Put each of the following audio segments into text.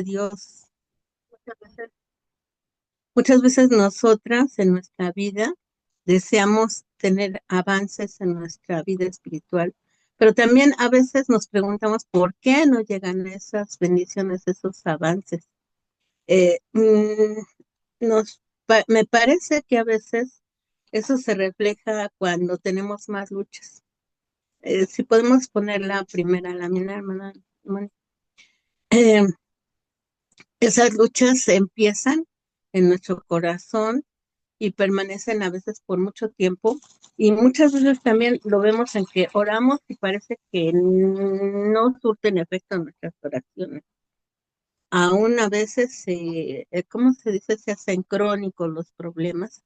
Dios. Muchas veces nosotras en nuestra vida deseamos tener avances en nuestra vida espiritual, pero también a veces nos preguntamos por qué no llegan esas bendiciones, esos avances. Eh, mm, Me parece que a veces eso se refleja cuando tenemos más luchas. Si podemos poner la primera lámina, hermana. Mónica. Eh, Esas luchas empiezan en nuestro corazón y permanecen a veces por mucho tiempo y muchas veces también lo vemos en que oramos y parece que no surten efecto en nuestras oraciones. Aún a veces, ¿cómo se dice? Se hacen crónicos los problemas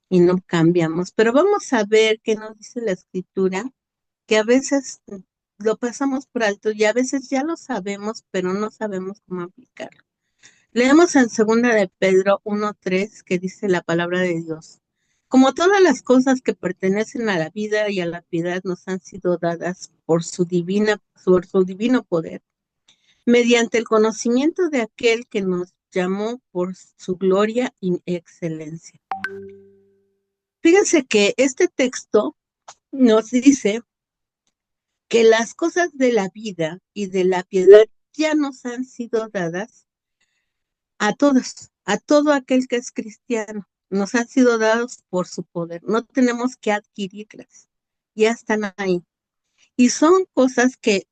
y no cambiamos. Pero vamos a ver qué nos dice la escritura, que a veces lo pasamos por alto y a veces ya lo sabemos, pero no sabemos cómo aplicarlo. Leemos en segunda de Pedro 1:3 que dice la palabra de Dios. Como todas las cosas que pertenecen a la vida y a la piedad nos han sido dadas por su divino poder, mediante el conocimiento de aquel que nos llamó por su gloria y excelencia. Fíjense que este texto nos dice que las cosas de la vida y de la piedad ya nos han sido dadas a todos, a todo aquel que es cristiano. Nos han sido dados por su poder. No tenemos que adquirirlas. Ya están ahí. Y son cosas que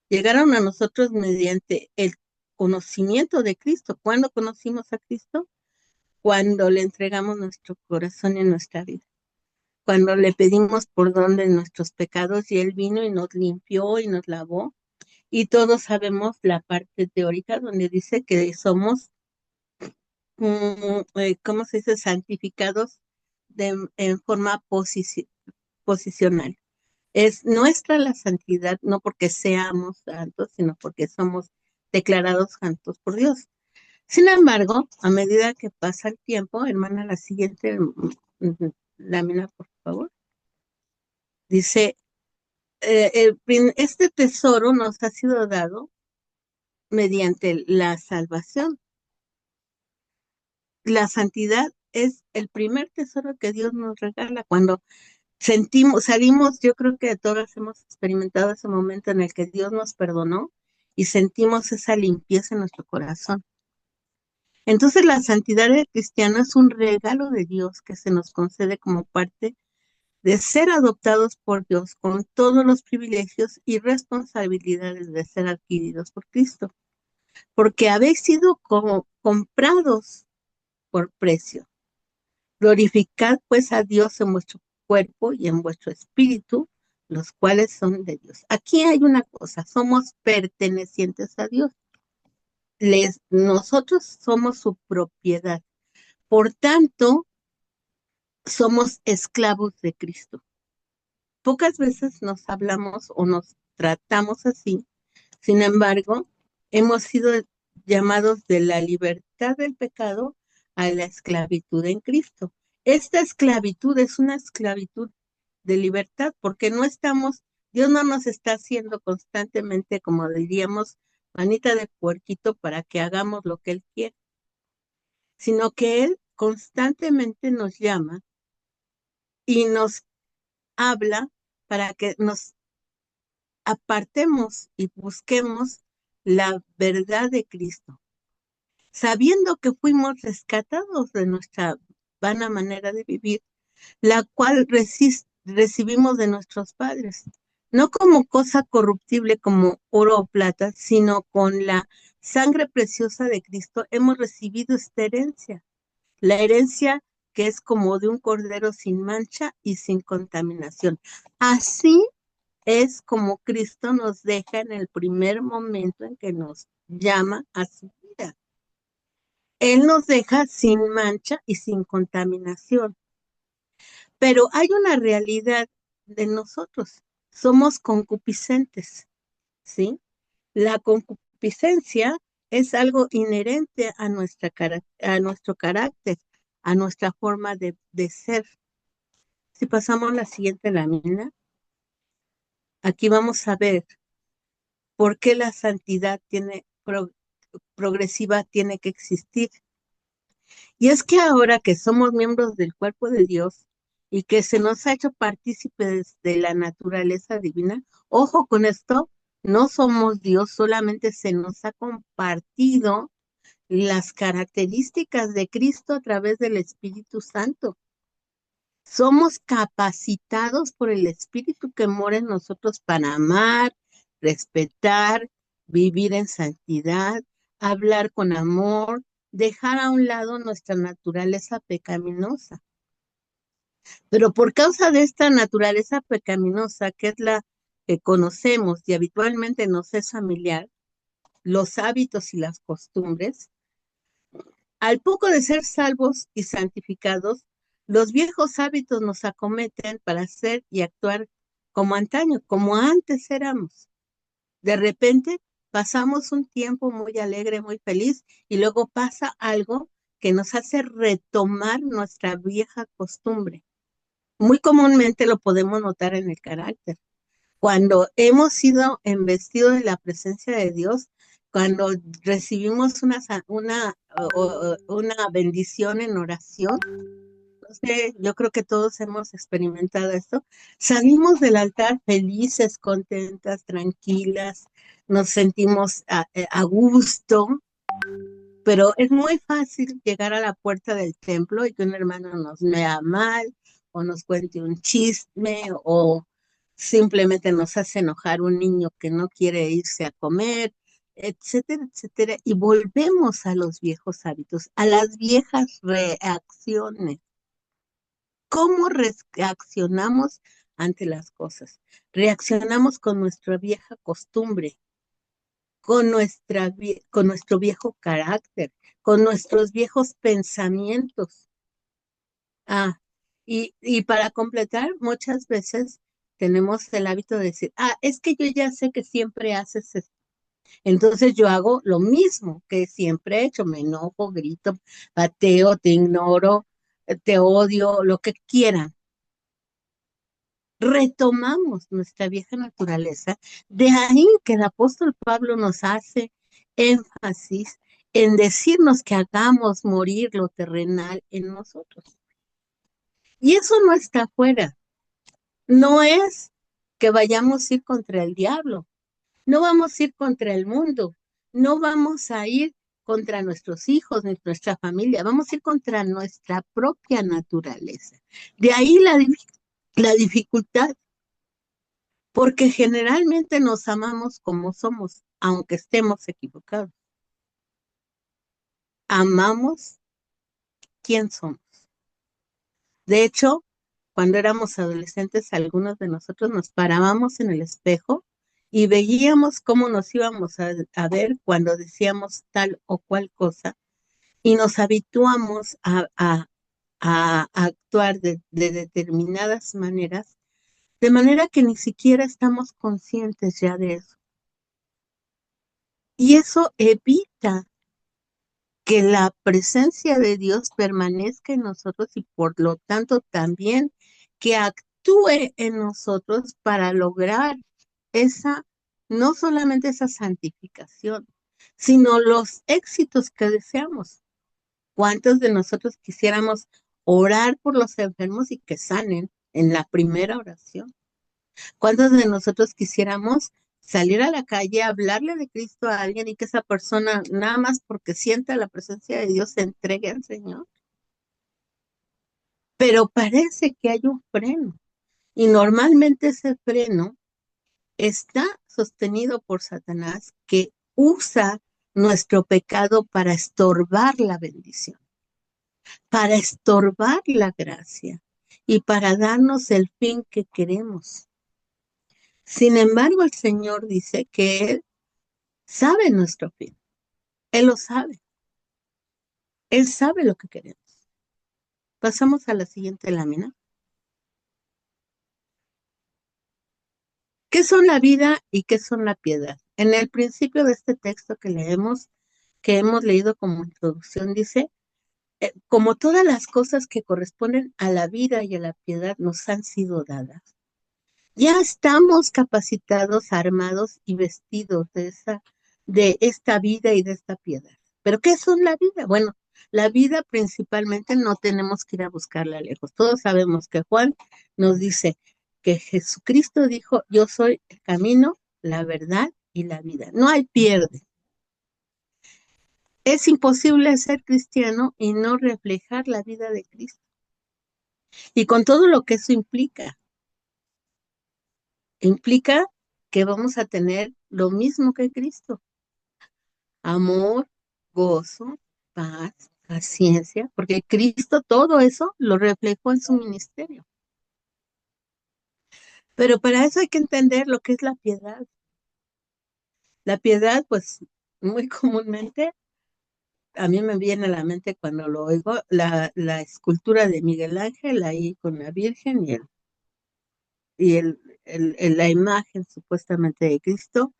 llegaron a nosotros mediante el conocimiento de Cristo. ¿Cuándo conocimos a Cristo? Cuando le entregamos nuestro corazón y nuestra vida. Cuando le pedimos perdón de nuestros pecados y Él vino y nos limpió y nos lavó. Y todos sabemos la parte teórica donde dice que somos ¿cómo se dice? Santificados en forma posicional. Es nuestra la santidad, no porque seamos santos, sino porque somos declarados santos por Dios. Sin embargo, a medida que pasa el tiempo, hermana, la siguiente lámina, por favor, dice, este tesoro nos ha sido dado mediante la salvación. La santidad es el primer tesoro que Dios nos regala. Cuando salimos, yo creo que todas hemos experimentado ese momento en el que Dios nos perdonó y sentimos esa limpieza en nuestro corazón. Entonces la santidad del cristiano es un regalo de Dios que se nos concede como parte de ser adoptados por Dios con todos los privilegios y responsabilidades de ser adquiridos por Cristo, porque habéis sido como comprados por precio. Glorificad pues a Dios en vuestro cuerpo y en vuestro espíritu, los cuales son de Dios. Aquí hay una cosa, somos pertenecientes a Dios. Nosotros somos su propiedad. Por tanto, somos esclavos de Cristo. Pocas veces nos hablamos o nos tratamos así. Sin embargo, hemos sido llamados de la libertad del pecado a la esclavitud en Cristo. Esta esclavitud es una esclavitud de libertad porque Dios no nos está haciendo constantemente, como diríamos, manita de puerquito para que hagamos lo que Él quiere, sino que Él constantemente nos llama y nos habla para que nos apartemos y busquemos la verdad de Cristo, sabiendo que fuimos rescatados de nuestra vana manera de vivir, la cual recibimos de nuestros padres, no como cosa corruptible como oro o plata, sino con la sangre preciosa de Cristo hemos recibido esta herencia, la herencia que es como de un cordero sin mancha y sin contaminación. Así es como Cristo nos deja en el primer momento en que nos llama a su vida. Él nos deja sin mancha y sin contaminación. Pero hay una realidad de nosotros. Somos concupiscentes, ¿sí? La concupiscencia es algo inherente a a nuestro carácter, a nuestra forma de ser. Si pasamos a la siguiente lámina, aquí vamos a ver por qué la santidad tiene progresiva tiene que existir. Y es que ahora que somos miembros del cuerpo de Dios y que se nos ha hecho partícipes de la naturaleza divina, ojo con esto, no somos Dios, solamente se nos ha compartido las características de Cristo a través del Espíritu Santo. Somos capacitados por el Espíritu que mora en nosotros para amar, respetar, vivir en santidad, hablar con amor, dejar a un lado nuestra naturaleza pecaminosa. Pero por causa de esta naturaleza pecaminosa, que es la que conocemos y habitualmente nos es familiar, los hábitos y las costumbres, al poco de ser salvos y santificados, los viejos hábitos nos acometen para ser y actuar como antaño, como antes éramos. De repente pasamos un tiempo muy alegre, muy feliz, y luego pasa algo que nos hace retomar nuestra vieja costumbre. Muy comúnmente lo podemos notar en el carácter. Cuando hemos sido embestidos de la presencia de Dios, cuando recibimos una bendición en oración, no sé, yo creo que todos hemos experimentado esto, salimos del altar felices, contentas, tranquilas, nos sentimos a gusto, pero es muy fácil llegar a la puerta del templo y que un hermano nos vea mal o nos cuente un chisme o simplemente nos hace enojar un niño que no quiere irse a comer, etcétera, etcétera. Y volvemos a los viejos hábitos, a las viejas reacciones. ¿Cómo reaccionamos ante las cosas? Reaccionamos con nuestra vieja costumbre, con nuestro viejo carácter, con nuestros viejos pensamientos. Ah, y para completar, muchas veces tenemos el hábito de decir, es que yo ya sé que siempre haces esto. Entonces yo hago lo mismo que siempre he hecho, me enojo, grito, pateo, te ignoro, te odio, lo que quieran. Retomamos nuestra vieja naturaleza. De ahí que el apóstol Pablo nos hace énfasis en decirnos que hagamos morir lo terrenal en nosotros. Y eso no está afuera. No es que vayamos a ir contra el diablo, no vamos a ir contra el mundo, no vamos a ir contra nuestros hijos, nuestra familia, vamos a ir contra nuestra propia naturaleza. De ahí la dificultad, porque generalmente nos amamos como somos, aunque estemos equivocados. Amamos quién somos. De hecho, cuando éramos adolescentes, algunos de nosotros nos parábamos en el espejo y veíamos cómo nos íbamos a ver cuando decíamos tal o cual cosa y nos habituamos a actuar de determinadas maneras, de manera que ni siquiera estamos conscientes ya de eso. Y eso evita que la presencia de Dios permanezca en nosotros y por lo tanto también que actúe en nosotros para lograr esa, no solamente esa santificación, sino los éxitos que deseamos. ¿Cuántos de nosotros quisiéramos orar por los enfermos y que sanen en la primera oración? ¿Cuántos de nosotros quisiéramos salir a la calle, hablarle de Cristo a alguien y que esa persona, nada más porque sienta la presencia de Dios, se entregue al Señor? Pero parece que hay un freno y normalmente ese freno está sostenido por Satanás, que usa nuestro pecado para estorbar la bendición, para estorbar la gracia y para darnos el fin que queremos. Sin embargo, el Señor dice que Él sabe nuestro fin. Él lo sabe. Él sabe lo que queremos. Pasamos a la siguiente lámina. ¿Qué son la vida y qué son la piedad? En el principio de este texto que leemos, que hemos leído como introducción, dice, como todas las cosas que corresponden a la vida y a la piedad nos han sido dadas. Ya estamos capacitados, armados y vestidos de esta vida y de esta piedad. ¿Pero qué son la vida? Bueno, la vida principalmente no tenemos que ir a buscarla lejos. Todos sabemos que Juan nos dice que Jesucristo dijo, yo soy el camino, la verdad y la vida. No hay pierde. Es imposible ser cristiano y no reflejar la vida de Cristo. Y con todo lo que eso implica que vamos a tener lo mismo que Cristo. Amor, gozo, paz, paciencia, porque Cristo todo eso lo reflejó en su ministerio. Pero para eso hay que entender lo que es la piedad. La piedad, pues muy comúnmente, a mí me viene a la mente cuando lo oigo, la escultura de Miguel Ángel ahí con la Virgen y la imagen supuestamente de Cristo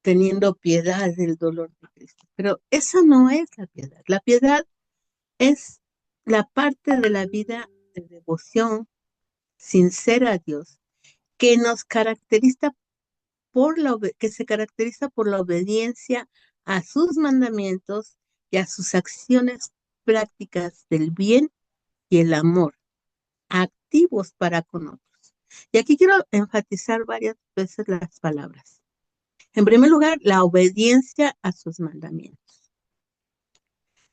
teniendo piedad del dolor de Cristo. Pero esa no es la piedad. La piedad es la parte de la vida de devoción sincera a Dios que nos caracteriza que se caracteriza por la obediencia a sus mandamientos y a sus acciones prácticas del bien y el amor, activos para con otros. Y aquí quiero enfatizar varias veces las palabras. En primer lugar, la obediencia a sus mandamientos.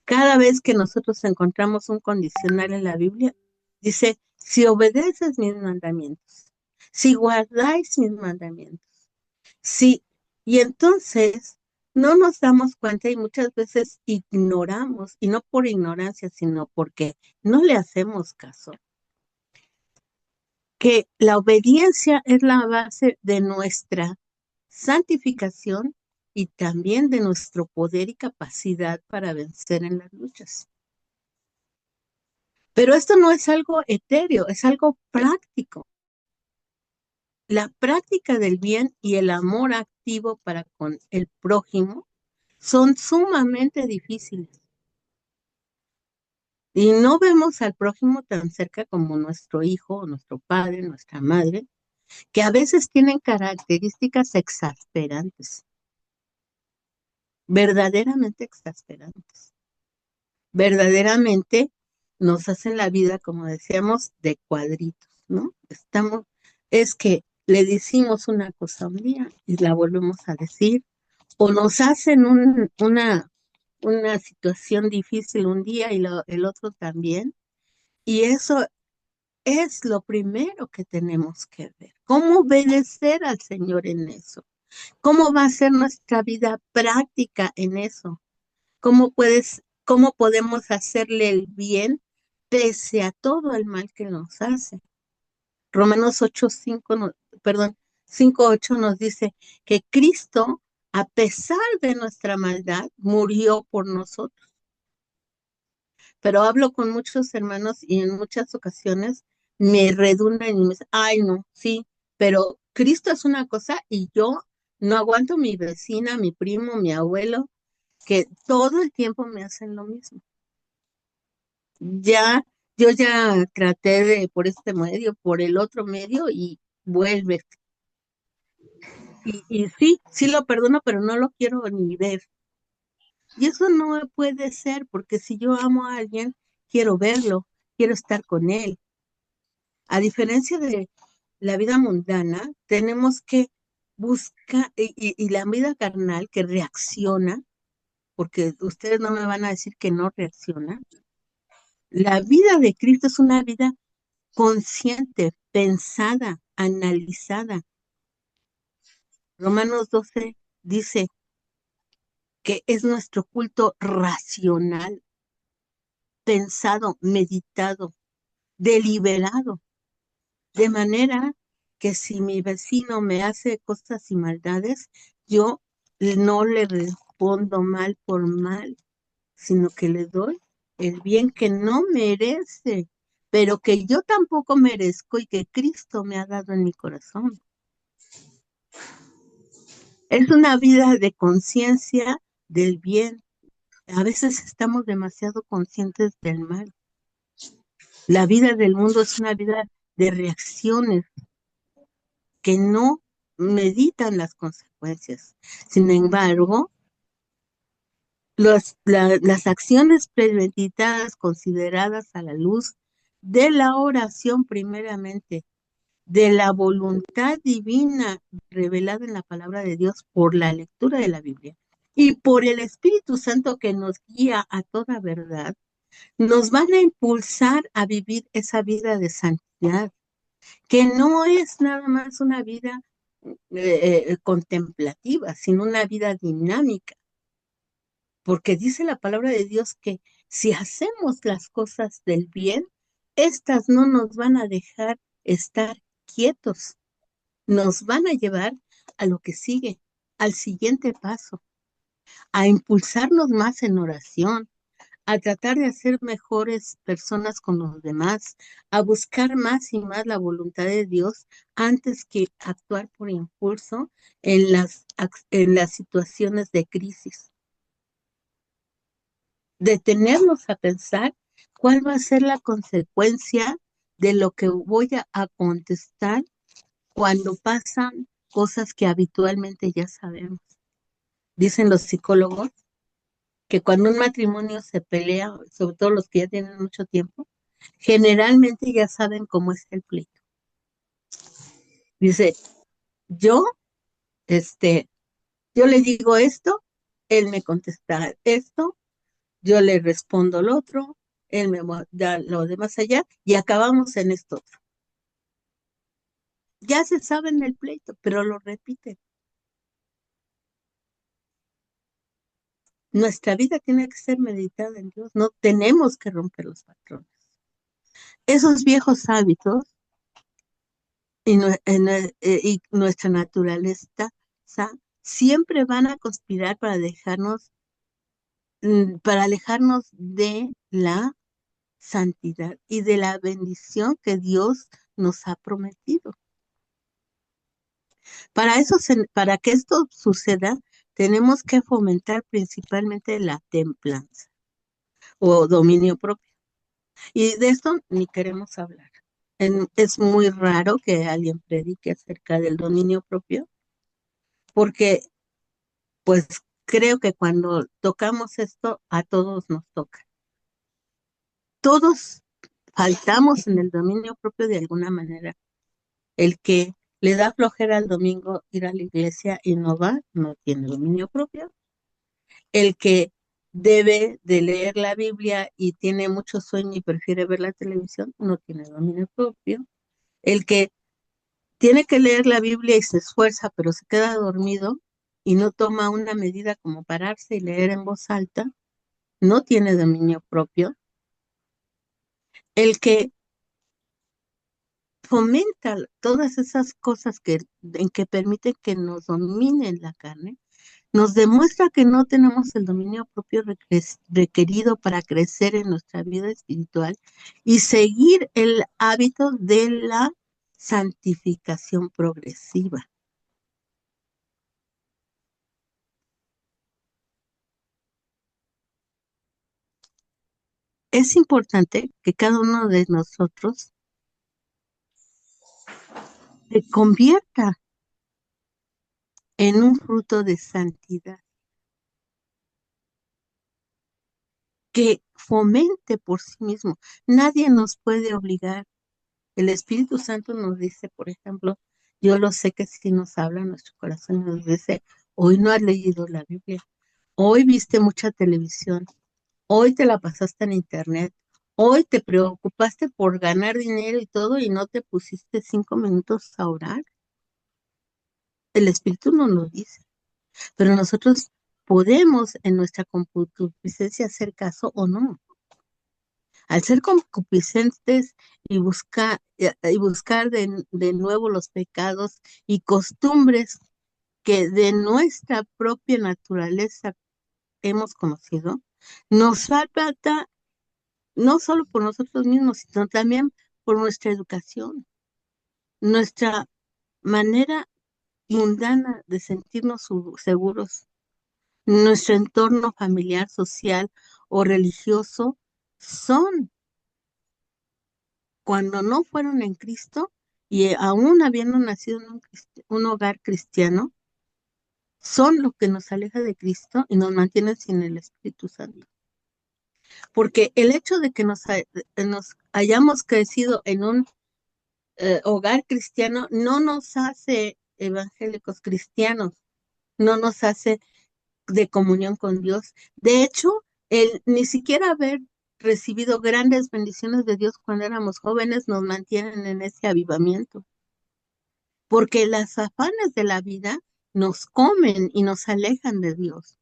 Cada vez que nosotros encontramos un condicional en la Biblia, dice, si obedeces mis mandamientos, si guardáis mis mandamientos, sí, y entonces no nos damos cuenta y muchas veces ignoramos, y no por ignorancia, sino porque no le hacemos caso, que la obediencia es la base de nuestra santificación y también de nuestro poder y capacidad para vencer en las luchas. Pero esto no es algo etéreo, es algo práctico. La práctica del bien y el amor activo para con el prójimo son sumamente difíciles. Y no vemos al prójimo tan cerca como nuestro hijo, nuestro padre, nuestra madre, que a veces tienen características exasperantes, verdaderamente exasperantes. Verdaderamente nos hacen la vida, como decíamos, de cuadritos, ¿no? Es que le decimos una cosa un día y la volvemos a decir, o nos hacen una situación difícil un día y el otro también, y eso es lo primero que tenemos que ver. ¿Cómo obedecer al Señor en eso? ¿Cómo va a ser nuestra vida práctica en eso? ¿Cómo podemos hacerle el bien pese a todo el mal que nos hace? Romanos 8:5, perdón, 5:8 nos dice que Cristo, a pesar de nuestra maldad, murió por nosotros. Pero hablo con muchos hermanos y en muchas ocasiones me redundan y me dicen, ay no, sí, pero Cristo es una cosa y yo no aguanto mi vecina, mi primo, mi abuelo, que todo el tiempo me hacen lo mismo. Ya, yo ya traté de por este medio, por el otro medio y vuelve. Y sí, sí lo perdono, pero no lo quiero ni ver. Y eso no puede ser, porque si yo amo a alguien, quiero verlo, quiero estar con él. A diferencia de la vida mundana, tenemos que buscar, y la vida carnal que reacciona, porque ustedes no me van a decir que no reacciona. La vida de Cristo es una vida consciente, pensada, analizada. Romanos 12 dice que es nuestro culto racional, pensado, meditado, deliberado, de manera que si mi vecino me hace cosas y maldades, yo no le respondo mal por mal, sino que le doy el bien que no merece, pero que yo tampoco merezco y que Cristo me ha dado en mi corazón. Es una vida de conciencia del bien. A veces estamos demasiado conscientes del mal. La vida del mundo es una vida de reacciones que no meditan las consecuencias. consecuencias. Sin embargo, las acciones premeditadas, consideradas a la luz de la oración primeramente, de la voluntad divina revelada en la palabra de Dios por la lectura de la Biblia y por el Espíritu Santo que nos guía a toda verdad, nos van a impulsar a vivir esa vida de santidad, que no es nada más una vida contemplativa, sino una vida dinámica, porque dice la palabra de Dios que si hacemos las cosas del bien, estas no nos van a dejar estar quietos, nos van a llevar a lo que sigue, al siguiente paso, a impulsarnos más en oración, a tratar de ser mejores personas con los demás, a buscar más y más la voluntad de Dios antes que actuar por impulso en las situaciones de crisis. Detenernos a pensar cuál va a ser la consecuencia de lo que voy a contestar cuando pasan cosas que habitualmente ya sabemos. Dicen los psicólogos que cuando un matrimonio se pelea, sobre todo los que ya tienen mucho tiempo, generalmente ya saben cómo es el pleito. Dice, yo, este, yo le digo esto, él me contesta esto, yo le respondo lo otro, él me da lo de más allá y acabamos en esto otro. Ya se sabe en el pleito, pero lo repiten. Nuestra vida tiene que ser meditada en Dios, no tenemos que romper los patrones. Esos viejos hábitos y nuestra naturaleza siempre van a conspirar para alejarnos de la santidad y de la bendición que Dios nos ha prometido. Para que esto suceda, tenemos que fomentar principalmente la templanza o dominio propio. Y de esto ni queremos hablar. Es muy raro que alguien predique acerca del dominio propio, porque pues creo que cuando tocamos esto, a todos nos toca. Todos faltamos en el dominio propio de alguna manera. El que le da flojera al domingo ir a la iglesia y no va, no tiene dominio propio. El que debe de leer la Biblia y tiene mucho sueño y prefiere ver la televisión, no tiene dominio propio. El que tiene que leer la Biblia y se esfuerza, pero se queda dormido y no toma una medida como pararse y leer en voz alta, no tiene dominio propio. El que fomenta todas esas cosas en que permiten que nos dominen la carne, nos demuestra que no tenemos el dominio propio requerido para crecer en nuestra vida espiritual y seguir el hábito de la santificación progresiva. Es importante que cada uno de nosotros se convierta en un fruto de santidad, que fomente por sí mismo. Nadie nos puede obligar. El Espíritu Santo nos dice, por ejemplo, yo lo sé que si nos habla en nuestro corazón y nos dice, hoy no has leído la Biblia, hoy viste mucha televisión, hoy te la pasaste en internet, hoy te preocupaste por ganar dinero y todo y no te pusiste 5 minutos a orar. El Espíritu no lo dice, pero nosotros podemos en nuestra concupiscencia hacer caso o no. Al ser concupiscentes y buscar de nuevo los pecados y costumbres que de nuestra propia naturaleza hemos conocido, nos falta no solo por nosotros mismos, sino también por nuestra educación, nuestra manera mundana de sentirnos seguros, nuestro entorno familiar, social o religioso son, cuando no fueron en Cristo y aún habiendo nacido en un hogar cristiano, son lo que nos aleja de Cristo y nos mantienen sin el Espíritu Santo. Porque el hecho de que nos hayamos crecido en un hogar cristiano no nos hace evangélicos cristianos, no nos hace de comunión con Dios. De hecho, el ni siquiera haber recibido grandes bendiciones de Dios cuando éramos jóvenes nos mantienen en ese avivamiento, porque las afanes de la vida nos comen y nos alejan de Dios.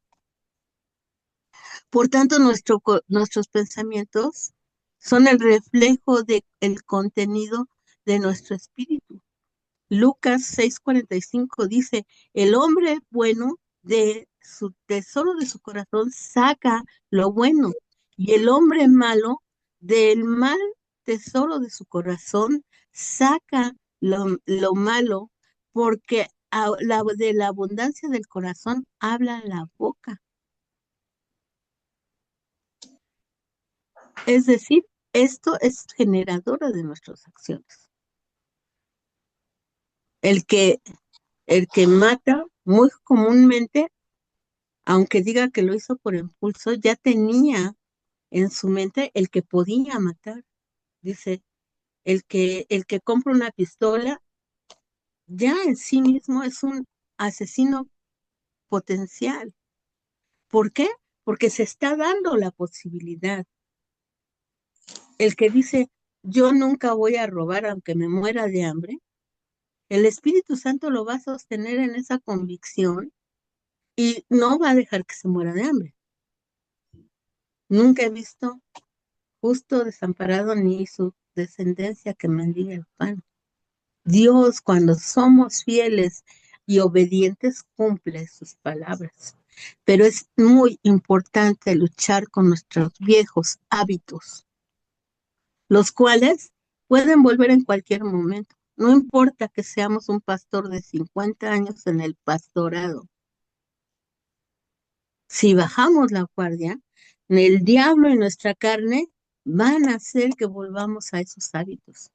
Por tanto, nuestros pensamientos son el reflejo del contenido de nuestro espíritu. Lucas 6:45 dice, el hombre bueno de su tesoro de su corazón saca lo bueno, y el hombre malo del mal tesoro de su corazón saca lo malo, porque de la abundancia del corazón habla la boca. Es decir, esto es generadora de nuestras acciones. El que, el que mata muy comúnmente, aunque diga que lo hizo por impulso, ya tenía en su mente el que podía matar. Dice, el que compra una pistola ya en sí mismo es un asesino potencial. ¿Por qué? Porque se está dando la posibilidad. El que dice, yo nunca voy a robar aunque me muera de hambre, el Espíritu Santo lo va a sostener en esa convicción y no va a dejar que se muera de hambre. Nunca he visto justo desamparado ni su descendencia que mendiga el pan. Dios, cuando somos fieles y obedientes, cumple sus palabras. Pero es muy importante luchar con nuestros viejos hábitos, los cuales pueden volver en cualquier momento. No importa que seamos un pastor de 50 años en el pastorado. Si bajamos la guardia, el diablo y nuestra carne van a hacer que volvamos a esos hábitos,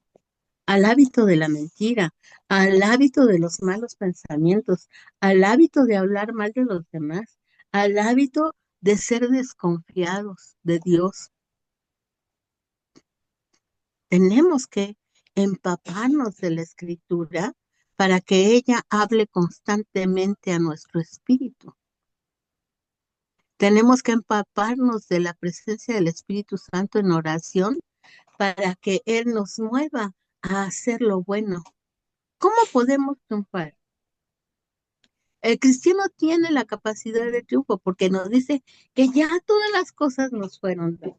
al hábito de la mentira, al hábito de los malos pensamientos, al hábito de hablar mal de los demás, al hábito de ser desconfiados de Dios. Tenemos que empaparnos de la Escritura para que ella hable constantemente a nuestro espíritu. Tenemos que empaparnos de la presencia del Espíritu Santo en oración para que Él nos mueva a hacer lo bueno. ¿Cómo podemos triunfar? El cristiano tiene la capacidad de triunfo porque nos dice que ya todas las cosas nos fueron dadas.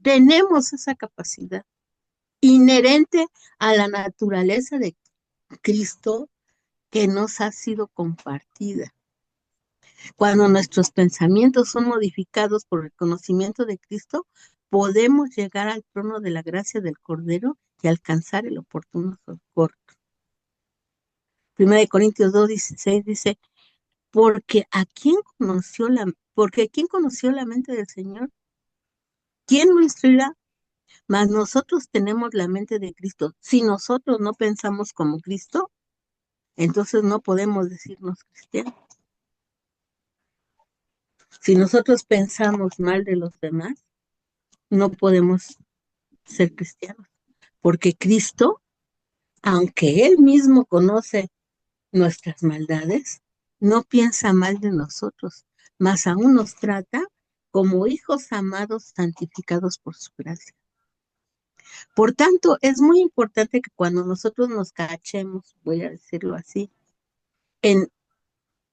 Tenemos esa capacidad inherente a la naturaleza de Cristo que nos ha sido compartida. Cuando nuestros pensamientos son modificados por el conocimiento de Cristo, podemos llegar al trono de la gracia del Cordero y alcanzar el oportuno socorro. 1 Corintios 2:16 dice, porque ¿quién conoció la mente del Señor? ¿Quién lo instruirá? Mas nosotros tenemos la mente de Cristo. Si nosotros no pensamos como Cristo, entonces no podemos decirnos cristianos. Si nosotros pensamos mal de los demás, no podemos ser cristianos, porque Cristo, aunque Él mismo conoce nuestras maldades, no piensa mal de nosotros, más aún nos trata como hijos amados, santificados por su gracia. Por tanto, es muy importante que cuando nosotros nos cachemos, voy a decirlo así, en,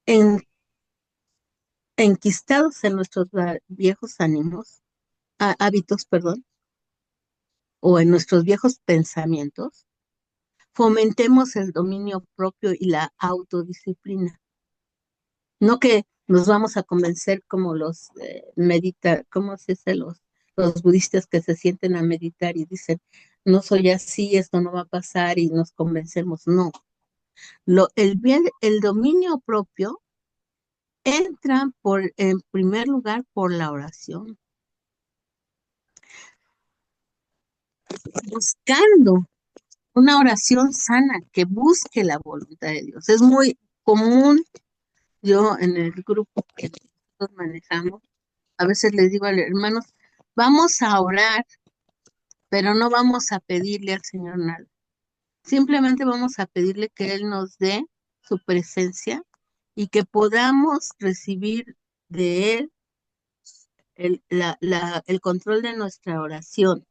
en enquistados en nuestros viejos ánimos, hábitos, perdón, o en nuestros viejos pensamientos, fomentemos el dominio propio y la autodisciplina. No que nos vamos a convencer como los ¿cómo se dice? Los budistas que se sienten a meditar y dicen, no soy así, esto no va a pasar y nos convencemos. No. El dominio propio entra en primer lugar por la oración, buscando una oración sana que busque la voluntad de Dios. Es muy común Yo en el grupo que nosotros manejamos, a veces les digo a los hermanos, vamos a orar, pero no vamos a pedirle al Señor nada. Simplemente vamos a pedirle que Él nos dé su presencia y que podamos recibir de Él el control de nuestra oración,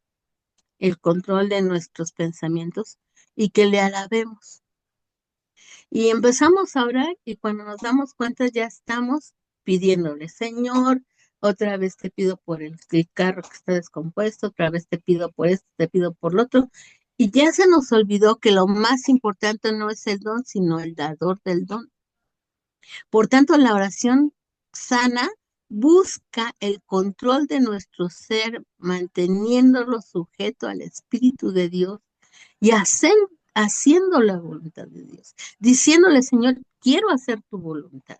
el control de nuestros pensamientos y que le alabemos. Y empezamos a orar y cuando nos damos cuenta ya estamos pidiéndole, Señor, otra vez te pido por el carro que está descompuesto, otra vez te pido por esto, te pido por lo otro. Y ya se nos olvidó que lo más importante no es el don, sino el dador del don. Por tanto, la oración sana busca el control de nuestro ser, manteniéndolo sujeto al Espíritu de Dios y haciendo la voluntad de Dios, diciéndole, Señor, quiero hacer tu voluntad.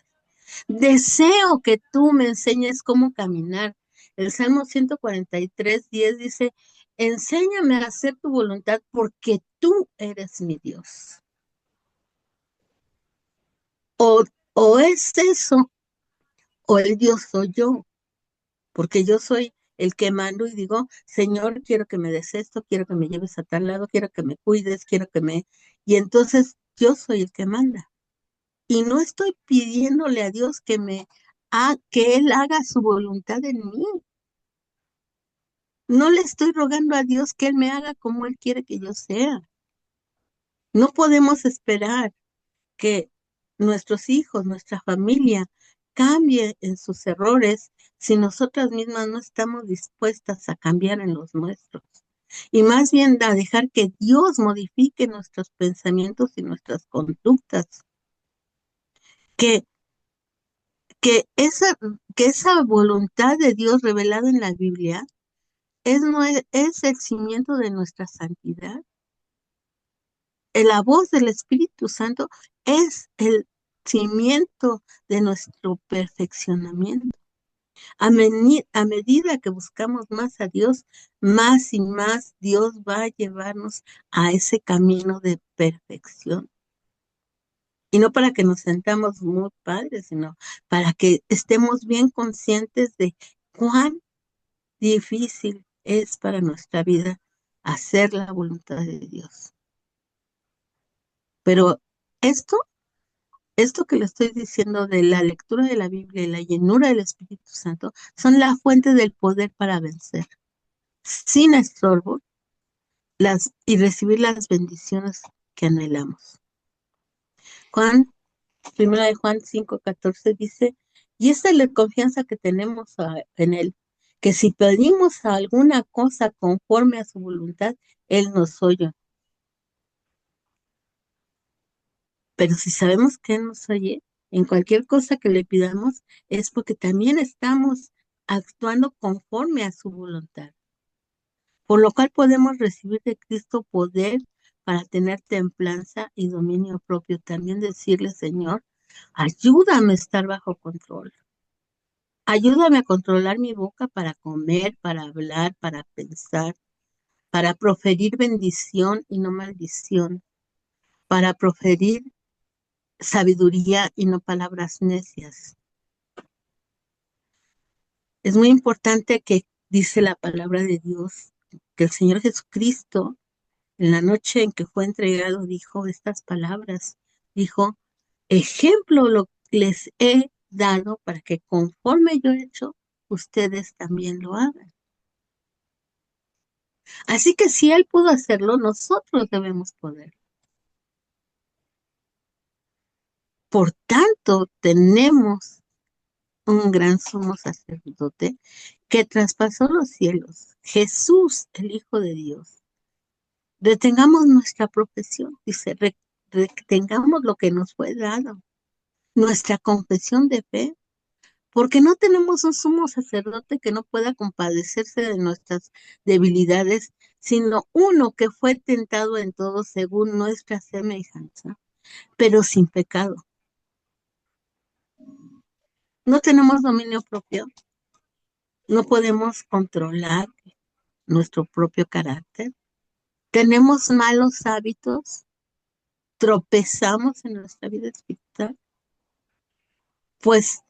Deseo que tú me enseñes cómo caminar. El Salmo 143:10 dice, enséñame a hacer tu voluntad porque tú eres mi Dios. O, o es eso, o el Dios soy yo, porque yo soy el que mando y digo, Señor, quiero que me des esto, quiero que me lleves a tal lado, quiero que me cuides, quiero que me... Y entonces yo soy el que manda. Y no estoy pidiéndole a Dios que Él haga su voluntad en mí. No le estoy rogando a Dios que Él me haga como Él quiere que yo sea. No podemos esperar que nuestros hijos, nuestra familia, cambie en sus errores si nosotras mismas no estamos dispuestas a cambiar en los nuestros. Y más bien a dejar que Dios modifique nuestros pensamientos y nuestras conductas. Que, que, esa, que esa voluntad de Dios revelada en la Biblia es el cimiento de nuestra santidad. La voz del Espíritu Santo es el cimiento de nuestro perfeccionamiento. A medida que buscamos más a Dios, más y más Dios va a llevarnos a ese camino de perfección. Y no para que nos sentamos muy padres, sino para que estemos bien conscientes de cuán difícil es para nuestra vida hacer la voluntad de Dios. Pero esto Esto que le estoy diciendo de la lectura de la Biblia y la llenura del Espíritu Santo son la fuente del poder para vencer, sin estorbo, y recibir las bendiciones que anhelamos. Primera de Juan 5:14 dice, y esta es la confianza que tenemos en Él, que si pedimos alguna cosa conforme a su voluntad, Él nos oye. Pero si sabemos que Él nos oye, en cualquier cosa que le pidamos, es porque también estamos actuando conforme a su voluntad. Por lo cual podemos recibir de Cristo poder para tener templanza y dominio propio. También decirle, Señor, ayúdame a estar bajo control. Ayúdame a controlar mi boca para comer, para hablar, para pensar, para proferir bendición y no maldición, para proferir sabiduría y no palabras necias. Es muy importante que dice la palabra de Dios que el Señor Jesucristo, en la noche en que fue entregado, dijo estas palabras. Dijo, ejemplo lo les he dado para que conforme yo he hecho, ustedes también lo hagan. Así que si Él pudo hacerlo, nosotros debemos poder. Por tanto, tenemos un gran sumo sacerdote que traspasó los cielos, Jesús, el Hijo de Dios. Detengamos nuestra profesión, dice, retengamos lo que nos fue dado, nuestra confesión de fe, porque no tenemos un sumo sacerdote que no pueda compadecerse de nuestras debilidades, sino uno que fue tentado en todo según nuestra semejanza, pero sin pecado. No tenemos dominio propio, no podemos controlar nuestro propio carácter, tenemos malos hábitos, tropezamos en nuestra vida espiritual. Pues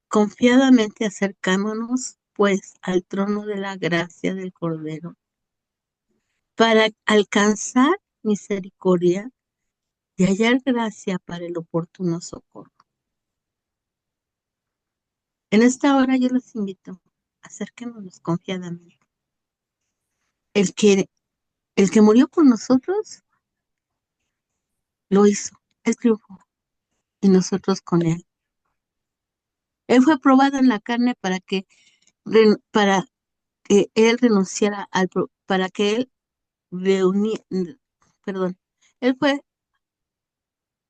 confiadamente acercámonos, pues, al trono de la gracia del Cordero, para alcanzar misericordia y hallar gracia para el oportuno socorro. En esta hora yo los invito, acerquémonos confiadamente. El que, el que murió por nosotros, lo hizo, él triunfó, y nosotros con él. Él fue probado en la carne para que él renunciara para que él reuniera, perdón, él fue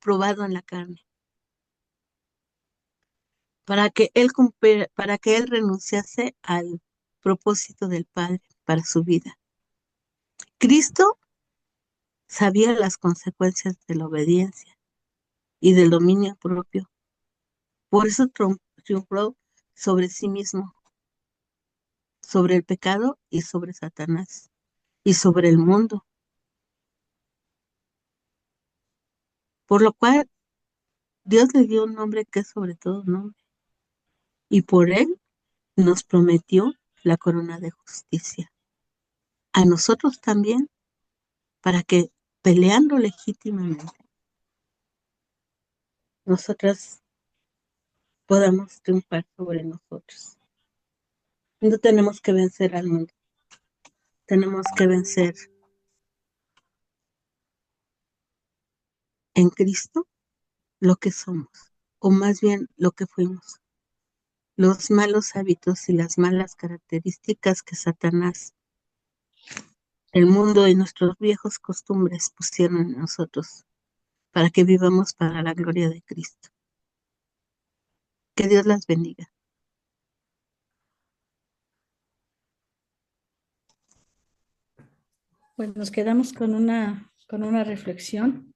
probado en la carne, para que él renunciase al propósito del Padre para su vida. Cristo sabía las consecuencias de la obediencia y del dominio propio. Por eso triunfó sobre sí mismo, sobre el pecado y sobre Satanás y sobre el mundo. Por lo cual Dios le dio un nombre que es sobre todo nombre. Y por él nos prometió la corona de justicia. A nosotros también, para que peleando legítimamente, nosotras podamos triunfar sobre nosotros. No tenemos que vencer al mundo, tenemos que vencer en Cristo lo que somos, o más bien lo que fuimos, los malos hábitos y las malas características que Satanás, el mundo y nuestros viejos costumbres pusieron en nosotros para que vivamos para la gloria de Cristo. Que Dios las bendiga. Pues nos quedamos con una reflexión